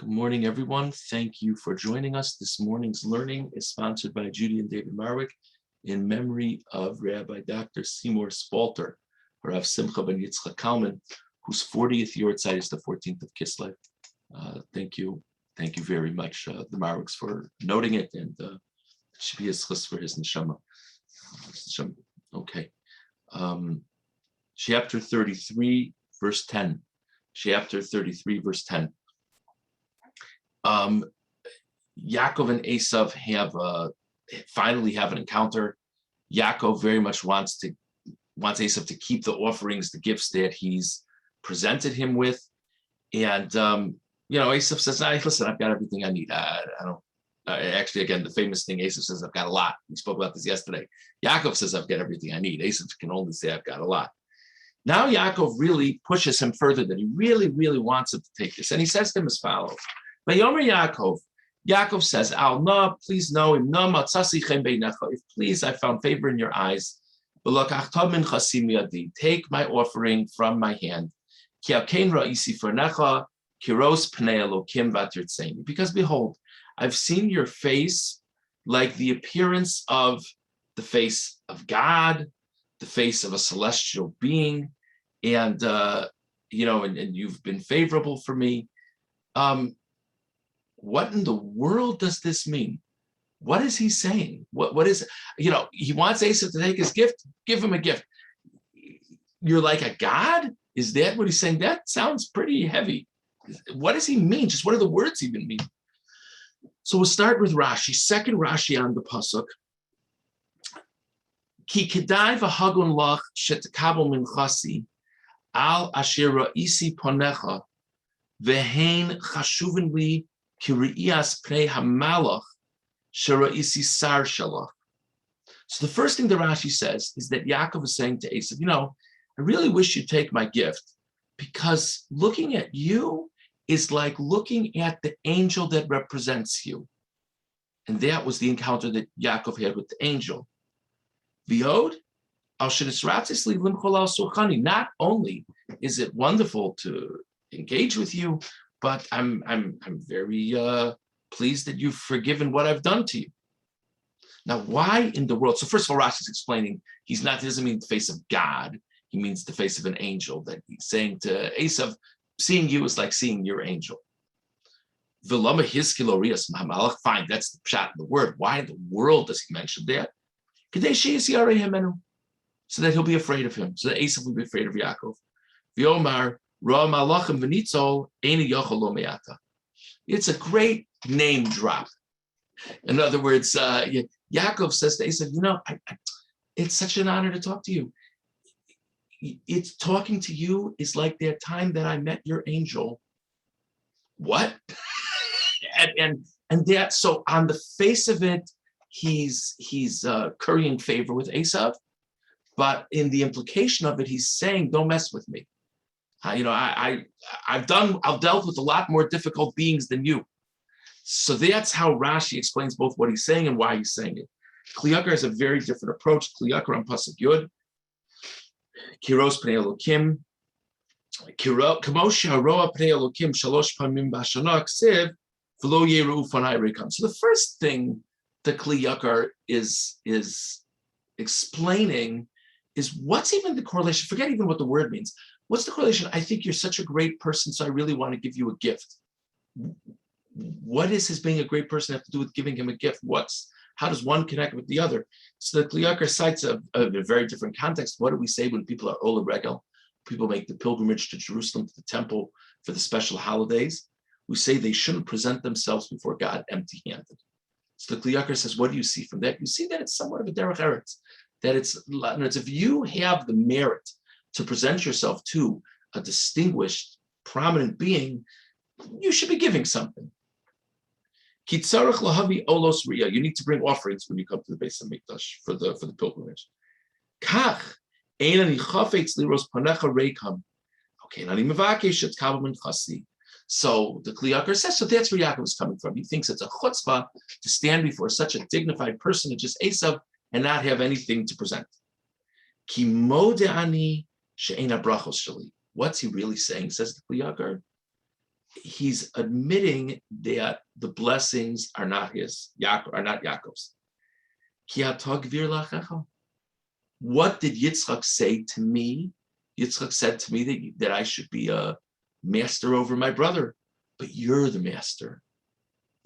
Good morning, everyone. Thank you for joining us. This morning's learning is sponsored by Judy and David Marwick in memory of Rabbi Dr. Seymour Spalter, Rav Simcha ben Yitzchak Kalman, whose 40th yahrzeit is the 14th of Kislev. Thank you very much, the Marwicks, for noting it, and should be a schus for his neshama. Okay. Chapter 33, verse 10. Chapter 33, verse 10. Yaakov and Esav finally have an encounter. Yaakov very much wants Esav to keep the offerings, the gifts that he's presented him with, and Esav says, "Listen, I've got everything I need. I don't." Actually, again, the famous thing, Esav says, "I've got a lot." We spoke about this yesterday. Yaakov says, "I've got everything I need." Esav can only say, "I've got a lot." Now Yaakov really pushes him further, that he really, really wants him to take this, and he says to him as follows. Yaakov says, "Al na, please know, if please I found favor in your eyes, take my offering from my hand, because behold, I've seen your face like the appearance of the face of God, the face of a celestial being, and and you've been favorable for me." What in the world does this mean? What is he saying? What is, he wants Esav to take his gift, give him a gift. You're like a god? Is that what he's saying? That sounds pretty heavy. What does he mean? Just what do the words even mean? So we'll start with Rashi, second Rashi on the pasuk. Ki kedai v'hagun lach shetekabel minchasi al asher ra'isi ponecha v'hein chashuvin li So the first thing the Rashi says is that Yaakov is saying to Esav, I really wish you'd take my gift, because looking at you is like looking at the angel that represents you. And that was the encounter that Yaakov had with the angel. V'od, not only is it wonderful to engage with you, but I'm very pleased that you've forgiven what I've done to you. Now, why in the world? So first of all, Rashi's explaining he doesn't mean the face of God. He means the face of an angel, that he's saying to Esav, seeing you is like seeing your angel. Fine, that's the pshat in the word. Why in the world does he mention that? So that he'll be afraid of him, so that Esav will be afraid of Yaakov. V'omar, it's a great name drop. In other words, Yaakov says to Esav, it's such an honor to talk to you. It's talking to you is like that time that I met your angel. What? and that, so on the face of it, he's currying favor with Esav, but in the implication of it, he's saying, don't mess with me. I've dealt with a lot more difficult beings than you. So that's how Rashi explains both what he's saying and why he's saying it. Kli Yakar has a very different approach. Kli Yakar on pasuk Yud, Kiros pnei Elokim, Kamosha Roa pnei Elokim shalosh pamim b'ashana ksiv v'lo yeru fanai rekam. So the first thing that Kli Yakar is explaining is what's even the correlation. Forget even what the word means. What's the correlation? I think you're such a great person, so I really want to give you a gift. What does his being a great person have to do with giving him a gift? How does one connect with the other? So the Kli Yakar cites a very different context. What do we say when people are ola regel? People make the pilgrimage to Jerusalem, to the temple for the special holidays. We say they shouldn't present themselves before God empty-handed. So the Kli Yakar says, what do you see from that? You see that it's somewhat of a derech eretz. That it's, if you have the merit to present yourself to a distinguished, prominent being, you should be giving something. You need to bring offerings when you come to the Beis Hamikdash for the pilgrimage. So the Kli Yakar says, so that's where Yaakov is coming from. He thinks it's a chutzpah to stand before such a dignified person as just Esav and not have anything to present. What's he really saying, says the Kli Yakar? he's admitting that the blessings are not his, are not Yaakov's. What did Yitzchak say to me? Yitzchak said to me that I should be a master over my brother, but you're the master.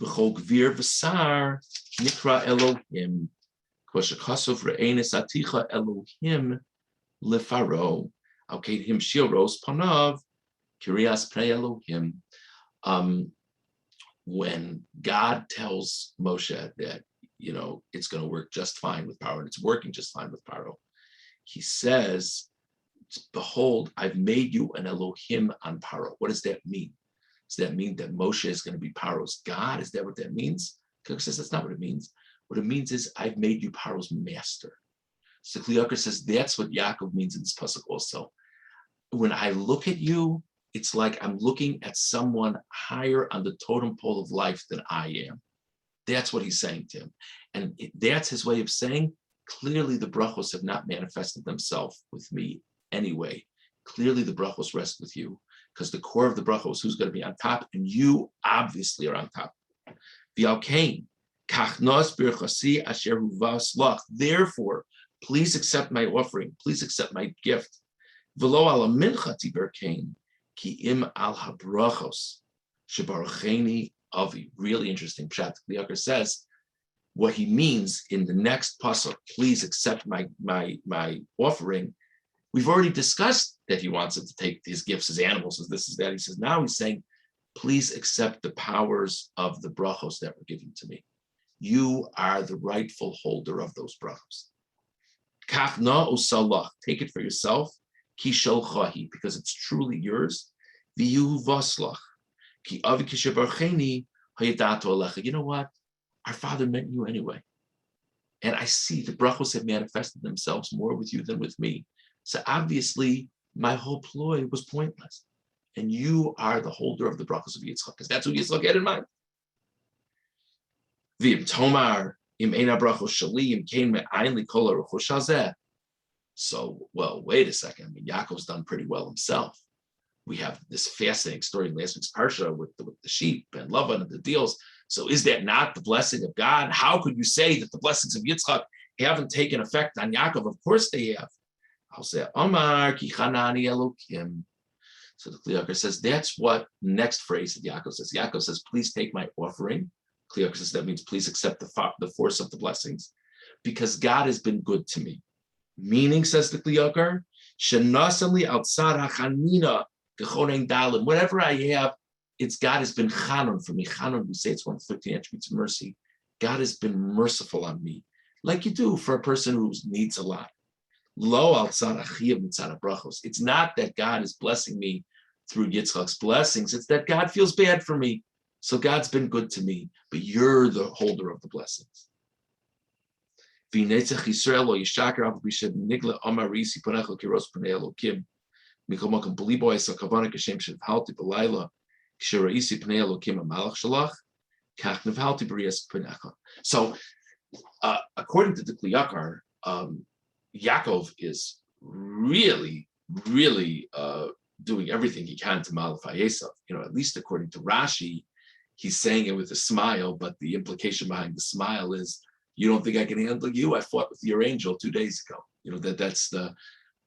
V'chol gvir v'sar nikra Elohim. K'vashakasov re'enes aticha Elohim lefaro. Okay, him shiros panav kirias pnei Elohim. When God tells Moshe that, it's going to work just fine with Paro, and it's working just fine with Paro, he says, behold, I've made you an Elohim on Paro. What does that mean? Does that mean that Moshe is going to be Paro's God? Is that what that means? Kli says that's not what it means. What it means is I've made you Paro's master. So Kli says that's what Yaakov means in this pasuk also. When I look at you, it's like I'm looking at someone higher on the totem pole of life than I am. That's what he's saying to him. And that's his way of saying, clearly the brachos have not manifested themselves with me anyway. Clearly the brachos rest with you, because the core of the brachos, who's going to be on top, and you obviously are on top. Therefore, please accept my offering. Please accept my gift. V'lo ala mincha tiber kain, ki im al habrachos shebarucheni avi. Really interesting pshat. The Yakar says what he means in the next pasuk. Please accept my offering. We've already discussed that he wants it to take his gifts as animals, as this, as that. He says now he's saying, please accept the powers of the brachos that were given to me. You are the rightful holder of those brachos. Kachna usalach, take it for yourself. Ki sholchahi, because it's truly yours. V'yu vaslach, ki avi kishabarcheni hayadato alecha. You know what? Our Father meant you anyway. And I see the brachos have manifested themselves more with you than with me. So obviously, my whole ploy was pointless. And you are the holder of the brachos of Yitzchak, because that's what Yitzchak had in mind. V'im tomar im eina brachos shali im kein me'ayin li kol haruchosh hazeh. So, well, wait a second. I mean, Yaakov's done pretty well himself. We have this fascinating story in last week's parsha with the sheep and Lavan and the deals. So is that not the blessing of God? How could you say that the blessings of Yitzchak haven't taken effect on Yaakov? Of course they have. I'll say, Omar ki chanani Elokim. So the Kli Yakar says, that's what next phrase that Yaakov says. Yaakov says, please take my offering. Kli Yakar says, that means please accept the force of the blessings, because God has been good to me. Meaning, says the Kli Yakar, shenasali outsad hachanina gechonen dalim. Whatever I have, it's God has been chanon for me. Chanon, we say it's one of the 13 attributes of mercy. God has been merciful on me, like you do for a person who needs a lot. Lo outsad achiyah mitzad brachos. It's not that God is blessing me through Yitzchak's blessings. It's that God feels bad for me. So God's been good to me, but you're the holder of the blessings. V'netzach Yisrael lo yishakar av b'shem nigla amarisi panecha kiros pnei Elokim. Mikol makom b'libo esa kavana kashem shevhalti b'layla k'sheraisi pnei Elokim amalach shalach kach nevhalti b'rias panecha. So, according to the Kli Yakar, Yaakov is really, really doing everything he can to mollify Esav. At least according to Rashi, he's saying it with a smile, but the implication behind the smile is, you don't think I can handle you? I fought with your angel 2 days ago. That's the,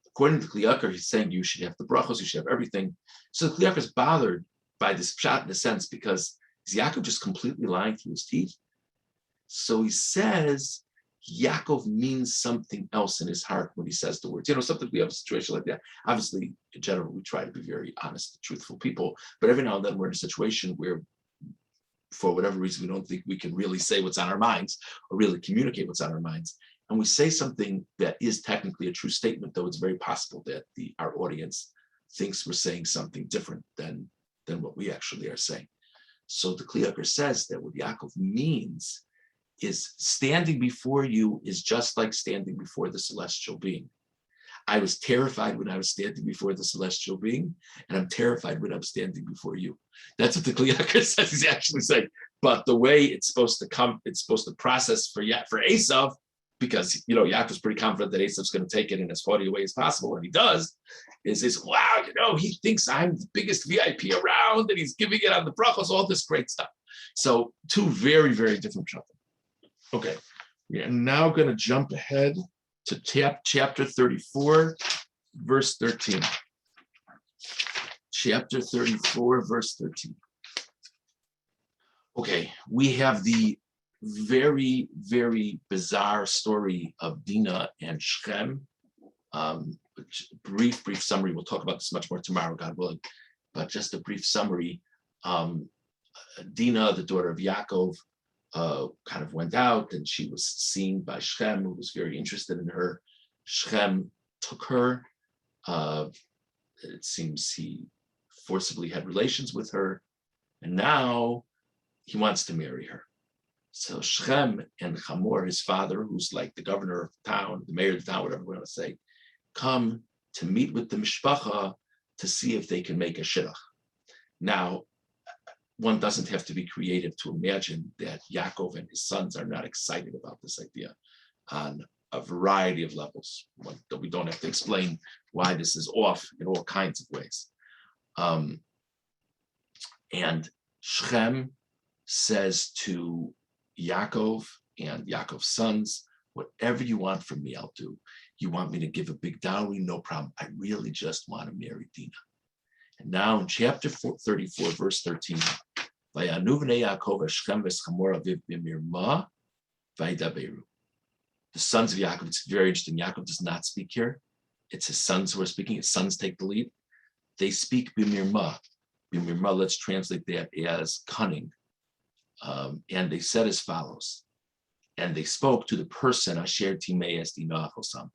according to Kli Yakar, he's saying you should have the brachos, you should have everything. So Kli Yakar is bothered by this pshat in a sense, because is Yaakov just completely lying through his teeth? So he says Yaakov means something else in his heart when he says the words. Sometimes we have a situation like that. Obviously, in general, we try to be very honest, truthful people, but every now and then we're in a situation where, for whatever reason, we don't think we can really say what's on our minds or really communicate what's on our minds. And we say something that is technically a true statement, though it's very possible that our audience thinks we're saying something different than what we actually are saying. So the Kli Yakar says that what Yaakov means is standing before you is just like standing before the celestial being. I was terrified when I was standing before the celestial being, and I'm terrified when I'm standing before you. That's what the Kli Yakar says. He's actually saying, but the way it's supposed to come, it's supposed to process for Esav, because Yaakov's pretty confident that Esav's going to take it in as haughty a way as possible, and he does, is wow, he thinks I'm the biggest VIP around, and he's giving it on the brachos, all this great stuff. So two very, very different pshatim. Okay, we are now going to jump ahead to chapter 34, verse 13. Chapter 34, verse 13. Okay, we have the very, very bizarre story of Dinah and Shechem. Brief summary. We'll talk about this much more tomorrow, God willing. But just a brief summary. Dinah, the daughter of Yaakov, kind of went out, and she was seen by Shechem, who was very interested in her. Shechem took her. It seems he forcibly had relations with her, and now he wants to marry her. So Shechem and Hamor, his father, who's like the governor of the town, the mayor of the town, whatever we want to say, come to meet with the mishpacha to see if they can make a shidduch. Now, one doesn't have to be creative to imagine that Yaakov and his sons are not excited about this idea on a variety of levels. We don't have to explain why this is off in all kinds of ways. And Shechem says to Yaakov and Yaakov's sons, whatever you want from me, I'll do. You want me to give a big dowry? No problem. I really just want to marry Dinah. And now in chapter 34, verse 13, the sons of Yaakov, it's very interesting. Yaakov does not speak here. It's his sons who are speaking. His sons take the lead. They speak b'mirma. B'mirma, let's translate that as cunning. And they said as follows, and they spoke to the person, Asher Timeas Dinah Hosam,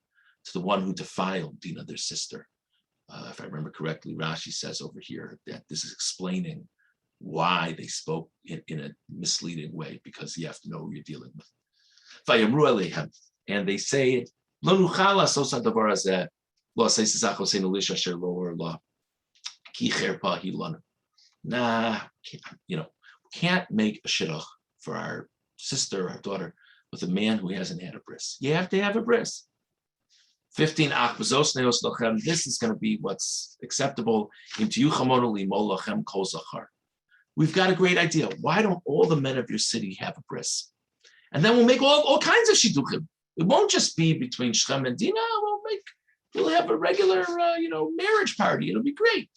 to the one who defiled Dinah, their sister. If I remember correctly, Rashi says over here that this is explaining why they spoke in a misleading way, because you have to know who you're dealing with. Vayamru Aleichem, and they say, Lo nuchal asos hadavar hazeh, lo aseh sisach hoseinu lish asher lo orla, ki cherpa hi lanu. Nah, can't make a shidduch for our sister, our daughter, with a man who hasn't had a bris. You have to have a bris. 15 this is going to be what's acceptable. We've got a great idea. Why don't all the men of your city have a bris? And then we'll make all kinds of shidduchim. It won't just be between Shechem and Dinah. We'll have a regular marriage party. It'll be great.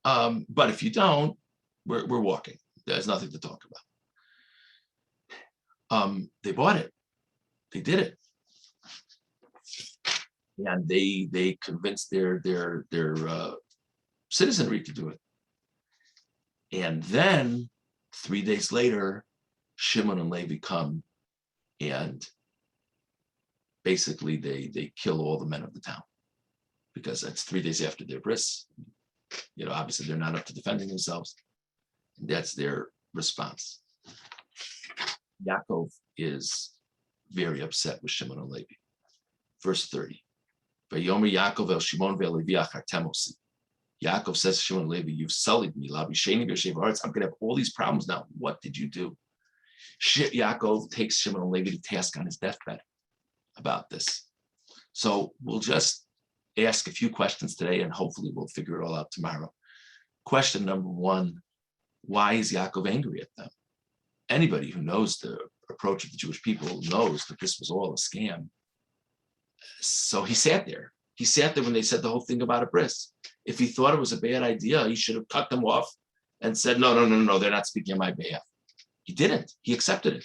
But if you don't, we're walking. There's nothing to talk about. They bought it. They did it. And they convinced their citizenry to do it. And then 3 days later, Shimon and Levi come, and basically they kill all the men of the town, because that's 3 days after their bris. Obviously they're not up to defending themselves. And that's their response. Yaakov is very upset with Shimon and Levi. Verse 30. Vayomer Yaakov el Shimon ve'Levi achartem osi. Yaakov says to Shimon and Levi, you've sullied me. I'm going to have all these problems now. What did you do? Yaakov takes Shimon and Levi to task on his deathbed about this. So we'll just ask a few questions today, and hopefully we'll figure it all out tomorrow. Question number one, why is Yaakov angry at them? Anybody who knows the approach of the Jewish people knows that this was all a scam. So he sat there. He sat there when they said the whole thing about a bris. If he thought it was a bad idea, he should have cut them off and said, no, they're not speaking on my behalf. He didn't. He accepted it.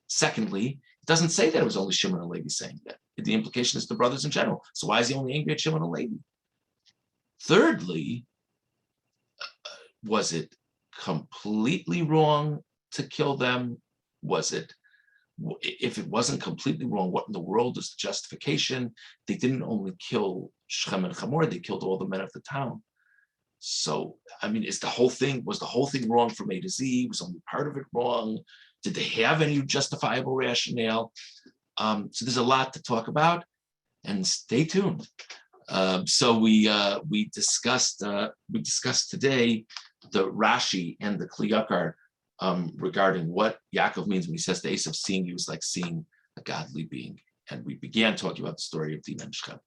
Secondly, it doesn't say that it was only Shimon and Levi saying that. The implication is the brothers in general. So why is he only angry at Shimon and Levi? Thirdly, was it completely wrong to kill them? If it wasn't completely wrong, what in the world is the justification? They didn't only kill Shechem and Hamor, they killed all the men of the town. So, was the whole thing wrong from A to Z? Was only part of it wrong? Did they have any justifiable rationale? So there's a lot to talk about, and stay tuned. So we discussed today the Rashi and the Kli Yakar regarding what Yaakov means when he says to Esav, seeing you is like seeing a godly being. And we began talking about the story of Dinah and Shechem.